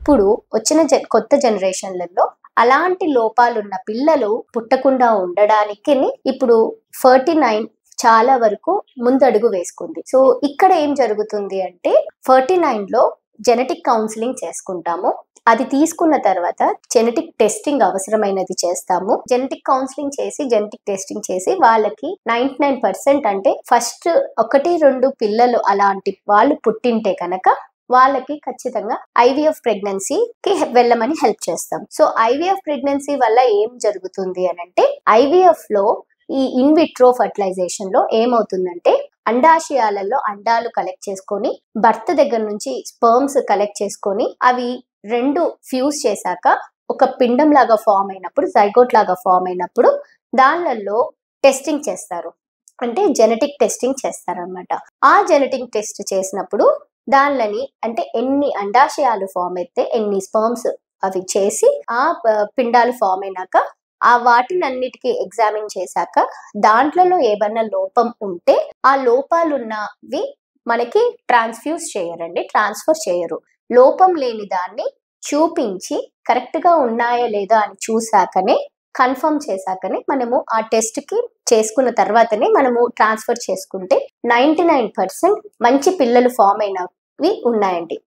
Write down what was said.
ఇప్పుడు వచ్చిన కొత్త జనరేషన్లలో అలాంటి లోపాలున్న పిల్లలు పుట్టకుండా ఉండడానికి ఇప్పుడు 49 చాలా వరకు ముందడుగు వేసుకుంది. సో ఇక్కడ ఏం జరుగుతుంది అంటే 49 లో జెనెటిక్ కౌన్సిలింగ్ చేసుకుంటాము. అది తీసుకున్న తర్వాత జెనెటిక్ టెస్టింగ్ అవసరమైనది చేస్తాము. జెనెటిక్ కౌన్సిలింగ్ చేసి జెనెటిక్ టెస్టింగ్ చేసి వాళ్ళకి 99% అంటే ఫస్ట్ 1-2 పిల్లలు అలాంటి వాళ్ళు పుట్టింటే కనుక వాళ్ళకి ఖచ్చితంగా IVF ప్రెగ్నెన్సీకి వెళ్ళమని హెల్ప్ చేస్తాం. సో IVF ప్రెగ్నెన్సీ వల్ల ఏం జరుగుతుంది అని అంటే IVF లో ఈ ఇన్ విట్రో ఫర్టిలైజేషన్ లో ఏమవుతుందంటే అండాశయాలలో అండాలు కలెక్ట్ చేసుకొని భర్త దగ్గర నుంచి స్పర్మ్స్ కలెక్ట్ చేసుకొని అవి 2 ఫ్యూజ్ చేశాక ఒక పిండం లాగా ఫామ్ అయినప్పుడు జైగోట్ లాగా ఫామ్ అయినప్పుడు దానిలలో టెస్టింగ్ చేస్తారు. అంటే జెనెటిక్ టెస్టింగ్ చేస్తారనమాట. ఆ జెనెటిక్ టెస్ట్ చేసినప్పుడు దానిని అంటే ఎన్ని అండాశయాలు ఫామ్ అయితే ఎన్ని స్పర్మ్స్ అవి చేసి ఆ పిండాలు ఫామ్ అయినాక ఆ వాటినన్నిటికీ ఎగ్జామిన్ చేశాక దాంట్లో ఏమన్నా లోపం ఉంటే ఆ లోపాలున్నవి మనకి ట్రాన్స్ఫర్ చేయరు. లోపం లేని దాన్ని చూపించి కరెక్ట్ గా ఉన్నాయా లేదా అని చూసాకనే కన్ఫర్మ్ చేశాకనే మనము ఆ టెస్ట్ కి చేసుకున్న తర్వాతనే మనము ట్రాన్స్ఫర్ చేసుకుంటే 99% మంచి పిల్లలు ఫామ్ అయినవి ఉన్నాయండి.